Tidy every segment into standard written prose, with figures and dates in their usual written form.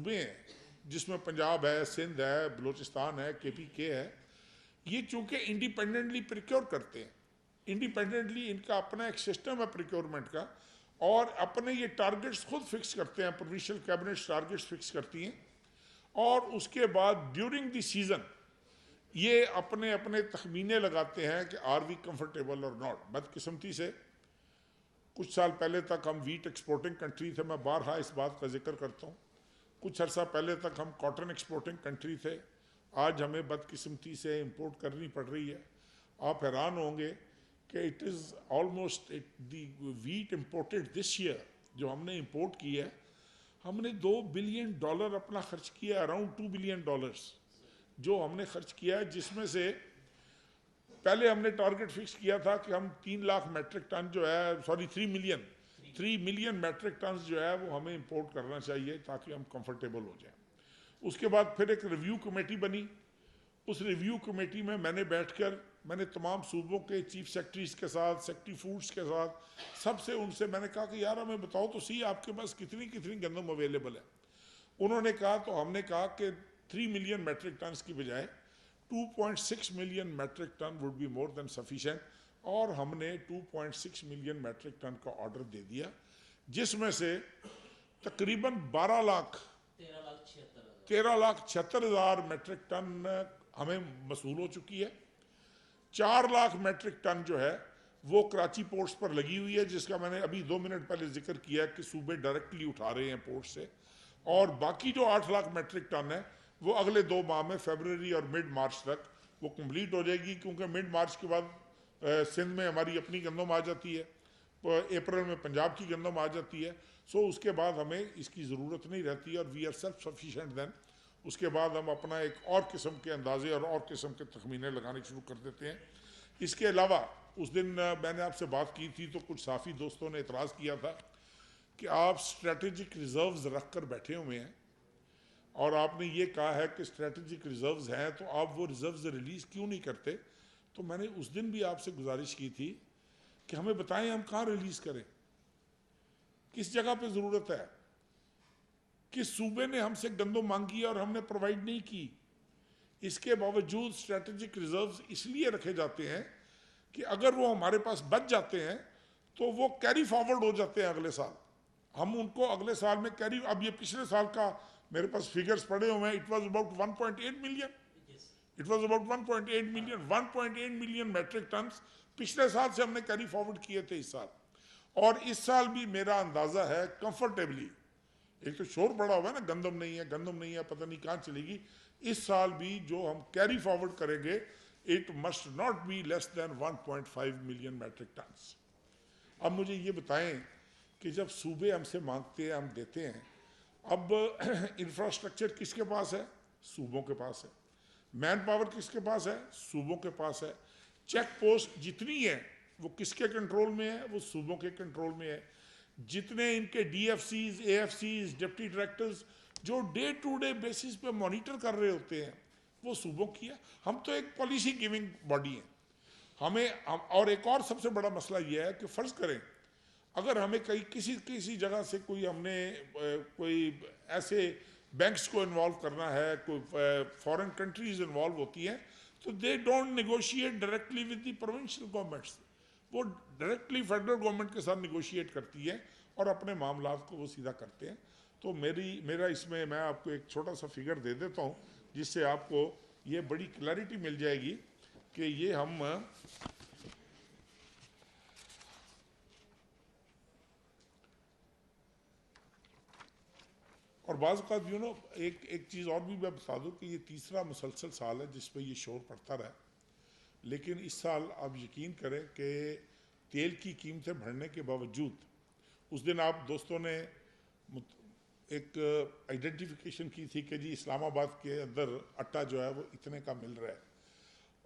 صوبے ہیں جس میں پنجاب ہے، سندھ ہے، بلوچستان ہے، KPK ہے، یہ چونکہ انڈیپینڈنٹلی پریکیور کرتے ہیں، انڈیپینڈنٹلی ان کا اپنا ایک سسٹم ہے پریکیورمنٹ کا، اور اپنے یہ ٹارگٹس خود فکس کرتے ہیں، پروونشل کیبنٹس ٹارگٹس فکس کرتی ہیں، اور اس کے بعد ڈیورنگ دی سیزن یہ اپنے اپنے تخمینے لگاتے ہیں کہ آر وی کمفرٹیبل اور ناٹ۔ بدقسمتی سے کچھ سال پہلے تک ہم ویٹ ایکسپورٹنگ کنٹری تھے، میں بارہا اس بات کا ذکر کرتا ہوں، کچھ عرصہ پہلے تک ہم کاٹن ایکسپورٹنگ کنٹری تھے، آج ہمیں بدقسمتی سے امپورٹ کرنی پڑ رہی ہے۔ آپ حیران ہوں گے کہ it is almost the wheat imported this year, جو ہم نے امپورٹ کی ہے، ہم نے $2 بلین اپنا خرچ کیا ہے، اراؤنڈ $2 بلین جو ہم نے خرچ کیا ہے، جس میں سے پہلے ہم نے ٹارگٹ فکس کیا تھا کہ ہم 3 لاکھ میٹرک ٹن جو ہے 3 ملین میٹرک ٹنز جو ہے وہ ہمیں امپورٹ کرنا چاہیے تاکہ ہم کمفرٹیبل ہو جائیں۔ اس کے بعد پھر ایک ریویو کمیٹی بنی، اس ریویو کمیٹی میں میں نے بیٹھ کر میں نے تمام صوبوں کے چیف سیکرٹریز کے ساتھ، سیکرٹری فوڈز کے ساتھ، ان سے میں نے کہا کہ یار ہمیں بتاؤ تو سی آپ کے پاس کتنی گندم اویلیبل ہے۔ انہوں نے کہا، تو ہم نے کہا کہ 3 ملین میٹرک ٹنز کی بجائے 2.6 million metric ton would be more than sufficient, اور ہم نے 2.6 ملین میٹرک ٹن کا آرڈر دے دیا، جس میں سے تقریباً 13,76,000 میٹرک ٹن ہمیں موصول ہو چکی ہے۔ 4 لاکھ میٹرک ٹن جو ہے وہ کراچی پورٹس پر لگی ہوئی ہے، جس کا میں نے ابھی 2 منٹ پہلے ذکر کیا کہ صوبے ڈائریکٹلی اٹھا رہے ہیں پورٹ سے، اور باقی جو 8 لاکھ میٹرک ٹن ہے وہ اگلے 2 ماہ میں فیبروری اور مڈ مارچ تک وہ کمپلیٹ ہو جائے گی، کیونکہ مڈ مارچ کے بعد سندھ میں ہماری اپنی گندم آ جاتی ہے، اپریل میں پنجاب کی گندم آ جاتی ہے، سو اس کے بعد ہمیں اس کی ضرورت نہیں رہتی، اور وی آر سیلف سفیشینٹ دین۔ اس کے بعد ہم اپنا ایک اور قسم کے اندازے اور قسم کے تخمینے لگانے شروع کر دیتے ہیں۔ اس کے علاوہ اس دن میں نے آپ سے بات کی تھی تو کچھ صحافی دوستوں نے اعتراض کیا تھا کہ آپ اسٹریٹجک ریزروز رکھ کر بیٹھے ہوئے ہیں، اور آپ نے یہ کہا ہے کہ اسٹریٹجک ریزروز ہیں تو آپ وہ ریزروز ریلیز کیوں نہیں کرتے؟ تو میں نے اس دن بھی آپ سے گزارش کی تھی کہ ہمیں بتائیں ہم کہاں ریلیز کریں، کس جگہ پہ ضرورت ہے، کس صوبے نے ہم سے گندم مانگی اور ہم نے پرووائڈ نہیں کی۔ اس کے باوجود اسٹریٹجک ریزروز اس لیے رکھے جاتے ہیں کہ اگر وہ ہمارے پاس بچ جاتے ہیں تو وہ کیری فارورڈ ہو جاتے ہیں اگلے سال، ہم ان کو اگلے سال میں اب یہ پچھلے سال کا میرے پاس فگرز پڑے ہوئے ہیں، it was about 1.8 million metric tons پچھلے سال سے ہم نے کیری فارورڈ کیے تھے اس سال، اور اس سال بھی میرا اندازہ ہے کمفرٹیبلی، ایک تو شور پڑا ہوا ہے نا، گندم نہیں ہے پتہ نہیں کہاں چلے گی، اس سال بھی جو ہم کیری فارورڈ کریں گے it must not be less than 1.5 million metric tons. اب مجھے یہ بتائیں کہ جب صوبے ہم سے مانگتے ہیں ہم دیتے ہیں، اب انفراسٹرکچر کس کے پاس ہے؟ صوبوں کے پاس ہے۔ مین پاور کس کے پاس ہے؟ صوبوں کے پاس ہے۔ چیک پوسٹ جتنی ہیں وہ کس کے کنٹرول میں ہے؟ وہ صوبوں کے کنٹرول میں ہے۔ جتنے ان کے DFCs، AFCs، ڈپٹی ڈائریکٹرز جو ڈے ٹو ڈے بیسس پہ مانیٹر کر رہے ہوتے ہیں وہ صوبوں کی ہے۔ ہم تو ایک پالیسی گیونگ باڈی ہیں، اور ایک اور سب سے بڑا مسئلہ یہ ہے کہ فرض کریں اگر ہمیں کسی جگہ سے ہم نے کوئی ایسے بینکس کو انوالو کرنا ہے، کوئی فورن کنٹریز انوالو ہوتی ہیں، تو they don't negotiate directly with the provincial governments, وہ ڈائریکٹلی فیڈرل گورنمنٹ کے ساتھ نیگوشیٹ کرتی ہے اور اپنے معاملات کو وہ سیدھا کرتے ہیں۔ تو میرا اس میں آپ کو ایک چھوٹا سا فگر دے دیتا ہوں جس سے آپ کو یہ بڑی کلیئرٹی مل جائے گی کہ یہ ہم اور بعض اوقات ایک چیز اور بھی میں بتا دوں کہ یہ تیسرا مسلسل سال ہے جس پہ یہ شور پڑتا رہا، لیکن اس سال آپ یقین کریں کہ تیل کی قیمتیں بڑھنے کے باوجود، اس دن آپ دوستوں نے ایک آئیڈینٹیفیکیشن کی تھی کہ جی اسلام آباد کے اندر آٹا جو ہے وہ اتنے کا مل رہا ہے،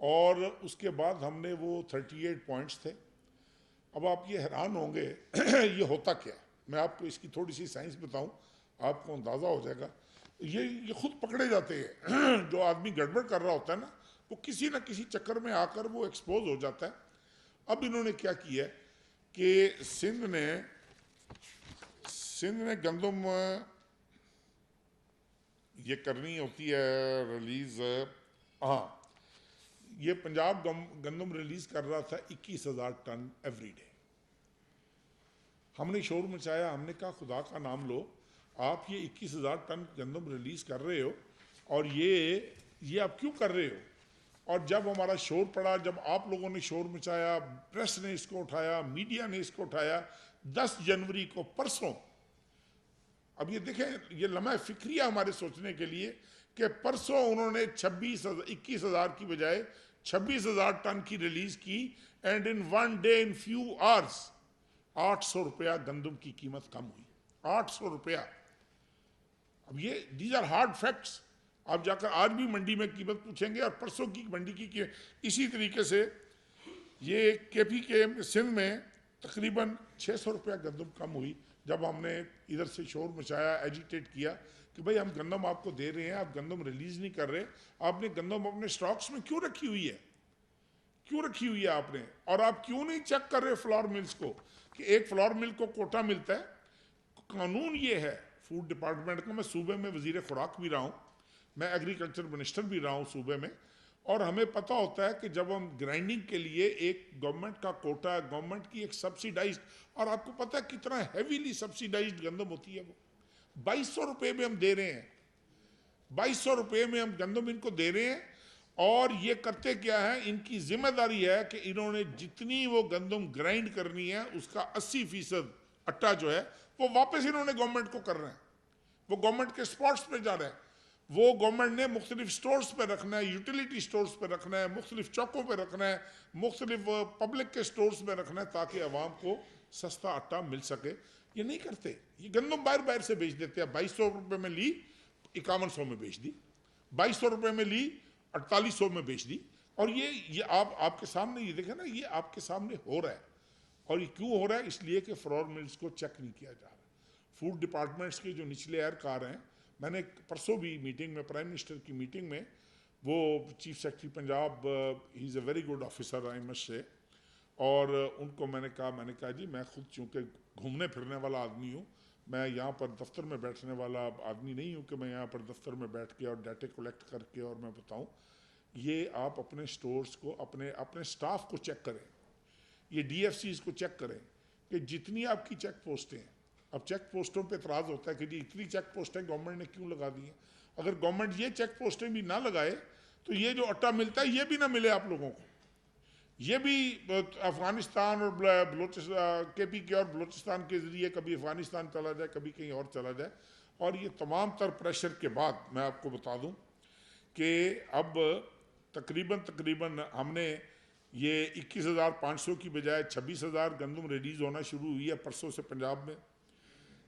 اور اس کے بعد ہم نے وہ 38 پوائنٹس تھے۔ اب آپ یہ حیران ہوں گے یہ ہوتا کیا ہے، میں آپ کو اس کی تھوڑی سی سائنس بتاؤں، آپ کو اندازہ ہو جائے گا۔ یہ خود پکڑے جاتے ہیں، جو آدمی گڑبڑ کر رہا ہوتا ہے نا وہ کسی نہ کسی چکر میں آ کر وہ ایکسپوز ہو جاتا ہے۔ اب انہوں نے کیا کیا ہے کہ سندھ نے گندم یہ کرنی ہوتی ہے ریلیز. ہاں یہ پنجاب گندم ریلیز کر رہا تھا 21,000 ٹن ایوری ڈے. ہم نے شور مچایا, ہم نے کہا خدا کا نام لو, آپ یہ 21,000 ٹن گندم ریلیز کر رہے ہو اور یہ آپ کیوں کر رہے ہو؟ اور جب ہمارا شور پڑا, جب آپ لوگوں نے شور مچایا, پریس نے اس کو اٹھایا, میڈیا نے اس کو اٹھایا, 10 جنوری کو پرسوں, اب یہ دیکھیں یہ لمحہ فکریہ ہمارے سوچنے کے لیے کہ پرسوں انہوں نے 21,000 کی بجائے 26,000 ٹن کی ریلیز کی, and in one day in few hours 800 روپیہ گندم کی قیمت کم ہوئی. 800 روپیہ. اب یہ دیز آر ہارڈ فیکٹس. آپ جا کر آج بھی منڈی میں قیمت پوچھیں گے اور پرسوں کی منڈی کی قیمت. اسی طریقے سے یہ کے پی کے سندھ میں تقریباً 600 روپیہ گندم کم ہوئی جب ہم نے ادھر سے شور مچایا, ایجیٹیٹ کیا کہ بھئی ہم گندم آپ کو دے رہے ہیں, آپ گندم ریلیز نہیں کر رہے, آپ نے گندم اپنے سٹاکس میں کیوں رکھی ہوئی ہے, کیوں رکھی ہوئی ہے آپ نے, اور آپ کیوں نہیں چیک کر رہے فلور ملز کو کہ ایک فلور مل کو کوٹا ملتا ہے. قانون یہ ہے فوڈ ڈپارٹمنٹ کا, میں صوبے میں وزیر خوراک بھی رہا ہوں, میں ایگریکلچر منسٹر بھی رہا ہوں صوبے میں, اور ہمیں پتہ ہوتا ہے کہ جب ہم گرائنڈنگ کے لیے ایک گورنمنٹ کا کوٹا, گورنمنٹ کی ایک سبسیڈائزڈ, اور آپ کو پتہ ہے کتنا ہیویلی سبسیڈائزڈ گندم ہوتی ہے, وہ 2200 روپے میں ہم دے رہے ہیں, 2200 روپے میں ہم گندم ان کو دے رہے ہیں. اور یہ کرتے کیا ہے, ان کی ذمہ داری ہے کہ انہوں نے جتنی وہ گندم گرائنڈ کرنی ہے اس کا 80% اٹا جو ہے وہ واپس انہوں نے گورنمنٹ کو کر رہے ہیں, وہ گورنمنٹ کے سپاٹس پہ جا رہے ہیں, وہ گورنمنٹ نے مختلف سٹورز پہ رکھنا ہے, یوٹیلیٹی سٹورز پہ رکھنا ہے, مختلف چوکوں پہ رکھنا ہے, مختلف پبلک کے سٹورز میں رکھنا ہے تاکہ عوام کو سستا آٹا مل سکے. یہ نہیں کرتے, یہ گندم باہر سے بیچ دیتے ہیں. 2200 روپے میں لی 5100 میں بیچ دی, 2200 روپے میں لی 4800 میں بیچ دی. اور یہ آپ کے سامنے یہ دیکھیں نا, یہ آپ کے سامنے ہو رہا ہے. اور یہ کیوں ہو رہا ہے؟ اس لیے کہ فلور ملز کو چیک نہیں کیا جا رہا. فوڈ ڈپارٹمنٹس کے جو نچلے اہلکار ہیں, میں نے پرسوں بھی میٹنگ میں, پرائم منسٹر کی میٹنگ میں, وہ chief secretary Punjab, he is a very good officer I must سے, اور ان کو میں نے کہا جی میں خود چونکہ گھومنے پھرنے والا آدمی ہوں, میں یہاں پر دفتر میں بیٹھنے والا آدمی نہیں ہوں کہ میں یہاں پر دفتر میں بیٹھ کے اور ڈیٹے کلیکٹ کر کے اور میں بتاؤں. یہ آپ اپنے سٹورز کو, اپنے سٹاف کو چیک کریں, یہ ڈی ایف سیز کو چیک کریں کہ جتنی آپ کی چیک پوسٹیں ہیں. اب چیک پوسٹوں پہ اعتراض ہوتا ہے کہ جی اتنی چیک پوسٹیں گورنمنٹ نے کیوں لگا دی ہیں. اگر گورنمنٹ یہ چیک پوسٹیں بھی نہ لگائے تو یہ جو اٹا ملتا ہے یہ بھی نہ ملے آپ لوگوں کو, یہ بھی افغانستان اور بلوچستان, کے پی کے اور بلوچستان کے ذریعے کبھی افغانستان چلا جائے, کبھی کہیں اور چلا جائے. اور یہ تمام تر پریشر کے بعد میں آپ کو بتا دوں کہ اب تقریباً ہم نے یہ 21,500 کی بجائے 26,000 گندم ریلیز ہونا شروع ہوئی ہے پرسوں سے پنجاب میں.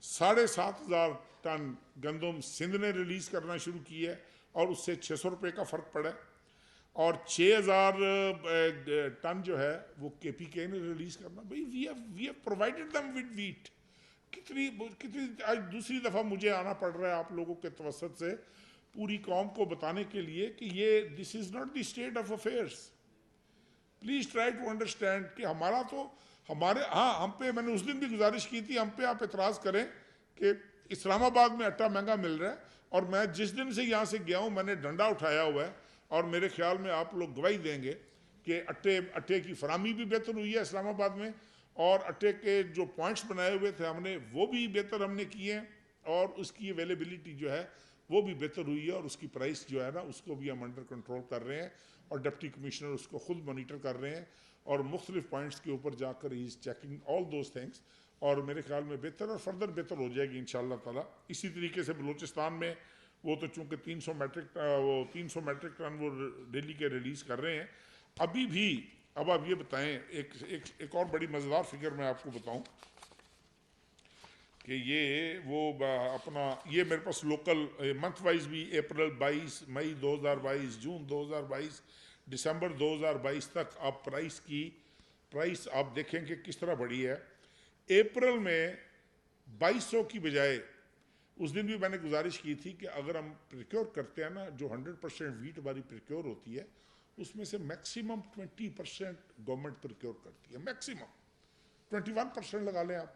7,500 ٹن گندم سندھ نے ریلیز کرنا شروع کی ہے اور اس سے 600 روپے کا فرق پڑا ہے, اور 6,000 ٹن جو ہے وہ کے پی کے نے ریلیز کرنا. بھئی we have provided them with wheat. کتنی آج دوسری دفعہ مجھے آنا پڑ رہا ہے آپ لوگوں کے توسط سے پوری قوم کو بتانے کے لیے کہ یہ this is not the state of affairs. Please try to understand کہ ہمارا تو ہم پہ, میں نے اس دن بھی گزارش کی تھی, ہم پہ آپ اعتراض کریں کہ اسلام آباد میں اٹا مہنگا مل رہا ہے, اور میں جس دن سے یہاں سے گیا ہوں میں نے ڈنڈا اٹھایا ہوا ہے, اور میرے خیال میں آپ لوگ گواہی دیں گے کہ اٹے کی فراہمی بھی بہتر ہوئی ہے اسلام آباد میں, اور اٹے کے جو پوائنٹس بنائے ہوئے تھے ہم نے وہ بھی بہتر ہم نے کیے ہیں, اور اس کی اویلیبلٹی جو ہے وہ بھی بہتر ہوئی ہے, اور اس کی پرائس جو ہے نا اس کو بھی ہم انڈر کنٹرول کر رہے ہیں, اور ڈپٹی کمشنر اس کو خود مانیٹر کر رہے ہیں, اور مختلف پوائنٹس کے اوپر جا کر ہی is checking all those things, اور میرے خیال میں بہتر اور فردر بہتر ہو جائے گی انشاءاللہ تعالیٰ. اسی طریقے سے بلوچستان میں وہ تو چونکہ 300 میٹرک ٹن وہ ڈیلی کے ریلیز کر رہے ہیں ابھی بھی. اب آپ یہ بتائیں, ایک اور بڑی مزیدار فگر میں آپ کو بتاؤں کہ یہ میرے پاس لوکل منتھ وائز بھی, اپریل 22, مئی 2022, جون 2022, دسمبر 2022 تک آپ پرائس آپ دیکھیں کہ کس طرح بڑھی ہے. اپریل میں 2200 کی بجائے, اس دن بھی میں نے گزارش کی تھی کہ اگر ہم پریکیور کرتے ہیں نا, جو 100% ویٹ ہماری پریکیور ہوتی ہے اس میں سے میکسیمم 20% گورنمنٹ پریکیور کرتی ہے, میکسیمم 21% لگا لیں آپ.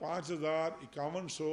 5,5100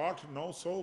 800-900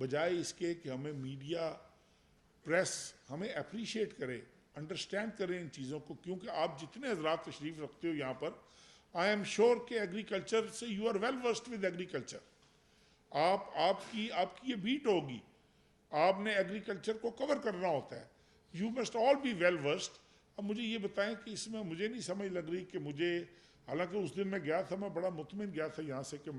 بجائے اس کے کہ ہمیں میڈیا پریس ہمیں اپریشیٹ کرے, انڈرسٹینڈ کریں ان چیزوں کو, کیونکہ آپ جتنے حضرات تشریف رکھتے ہو یہاں پر, آئی ایم شیور کہ ایگریکلچر سے you are well versed with agriculture. آپ کی یہ بیٹ ہوگی, آپ نے ایگریکلچر کو کور کرنا ہوتا ہے, you must all be well versed. اب مجھے یہ بتائیں کہ اس میں مجھے نہیں سمجھ لگ رہی کہ مجھے, حالانکہ اس دن میں گیا تھا, میں بڑا مطمئن گیا تھا یہاں سے کہ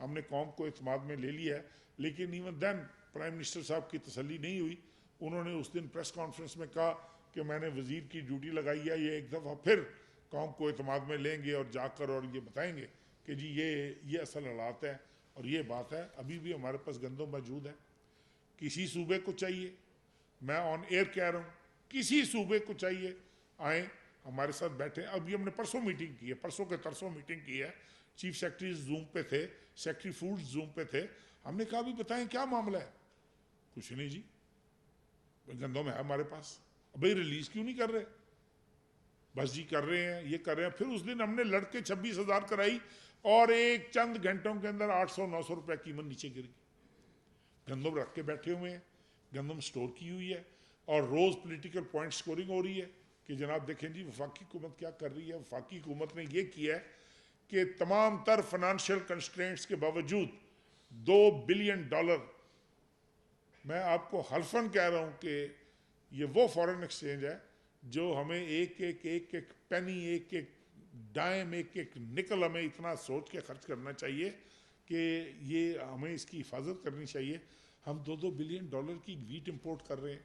ہم نے قوم کو اعتماد میں لے لیا ہے, لیکن ایون دین پرائم منسٹر صاحب کی تسلی نہیں ہوئی. انہوں نے اس دن پریس کانفرنس میں کہا کہ میں نے وزیر کی ڈیوٹی لگائی ہے, یہ ایک دفعہ پھر قوم کو اعتماد میں لیں گے اور جا کر اور یہ بتائیں گے کہ جی یہ اصل حالات ہے اور یہ بات ہے. ابھی بھی ہمارے پاس گندم موجود ہے. کسی صوبے کو چاہیے, میں آن ایئر کہہ رہا ہوں, کسی صوبے کو چاہیے آئیں ہمارے ساتھ بیٹھیں. ابھی ہم نے پرسوں میٹنگ کی ہے, پرسوں کے ترسوں میٹنگ کی ہے, چیف سیکرٹری زوم پہ تھے, سیکرٹری فوڈ زوم پہ تھے. ہم نے کہا بھی بتائیں کیا معاملہ ہے. کچھ نہیں جی, گندم ہے ہمارے پاس, بھائی ریلیز کیوں نہیں کر رہے؟ بس جی کر رہے ہیں, یہ کر رہے ہیں. پھر اس دن ہم نے لڑکے 26,000 کرائی اور ایک چند گھنٹوں کے اندر 800-900 روپے قیمت نیچے گر گئی. گندم رکھ کے بیٹھے ہوئے ہیں, گندم سٹور کی ہوئی ہے, اور روز پولیٹیکل پوائنٹ سکورنگ ہو رہی ہے کہ جناب دیکھیں جی وفاقی حکومت کیا کر رہی ہے. وفاقی حکومت نے یہ کیا ہے کہ تمام تر فنانشل کنسٹرینٹس کے باوجود $2 بلین, میں آپ کو حلفاً کہہ رہا ہوں کہ یہ وہ فارن ایکسچینج ہے جو ہمیں ایک پینی, ایک ڈائم, ایک نکل ہمیں اتنا سوچ کے خرچ کرنا چاہیے کہ یہ ہمیں اس کی حفاظت کرنی چاہیے. ہم $2 بلین کی ویٹ امپورٹ کر رہے ہیں,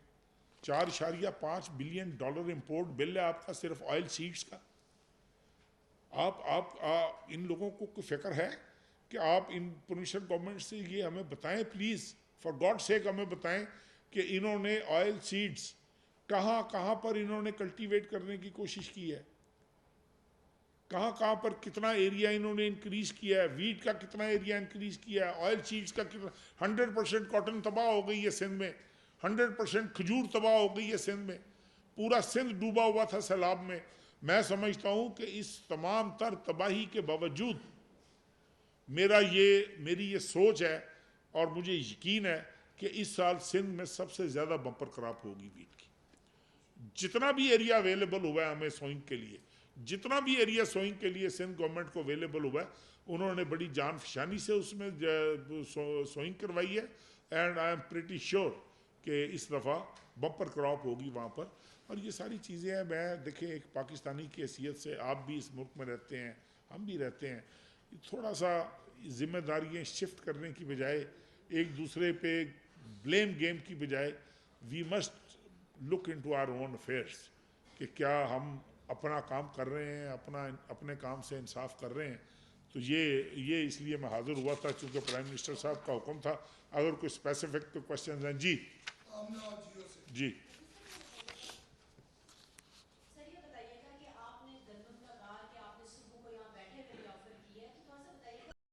$4.5 بلین امپورٹ بل ہے آپ کا صرف آئل سیڈز کا. آپ ان لوگوں کو کوئی فکر ہے کہ آپ ان پروونشل گورنمنٹ سے یہ ہمیں بتائیں پلیز, فار گاڈ سیک ہمیں بتائیں کہ انہوں نے آئل سیڈز کہاں پر انہوں نے کلٹیویٹ کرنے کی کوشش کی ہے, کہاں پر کتنا ایریا انہوں نے انکریز کیا ہے, ویٹ کا کتنا ایریا انکریز کیا ہے, آئل سیڈز کا کتنا. 100% کاٹن تباہ ہو گئی ہے سندھ میں, 100% کھجور تباہ ہو گئی ہے سندھ میں, پورا سندھ ڈوبا ہوا تھا سیلاب میں. میں سمجھتا ہوں کہ اس تمام تر تباہی کے باوجود میری یہ سوچ ہے اور مجھے یقین ہے کہ اس سال سندھ میں سب سے زیادہ بمپر کراپ ہوگی ویٹ کی. جتنا بھی ایریا اویلیبل ہوا ہے ہمیں سوئنگ کے لیے, جتنا بھی ایریا سوئنگ کے لیے سندھ گورنمنٹ کو اویلیبل ہوا ہے, انہوں نے بڑی جان فشانی سے اس میں سوئنگ کروائی ہے. And I am pretty sure کہ اس دفعہ بمپر کراپ ہوگی وہاں پر. اور یہ ساری چیزیں ہیں. میں دیکھیں ایک پاکستانی کی حیثیت سے, آپ بھی اس ملک میں رہتے ہیں, ہم بھی رہتے ہیں, تھوڑا سا ذمہ داریاں شفٹ کرنے کی بجائے, ایک دوسرے پہ بلیم گیم کی بجائے, we must look into our own affairs کہ کیا ہم اپنا کام کر رہے ہیں, اپنے کام سے انصاف کر رہے ہیں. تو یہ اس لیے میں حاضر ہوا تھا چونکہ پرائم منسٹر صاحب کا حکم تھا. اگر کوئی اسپیسیفک کوشچنز ہیں. جی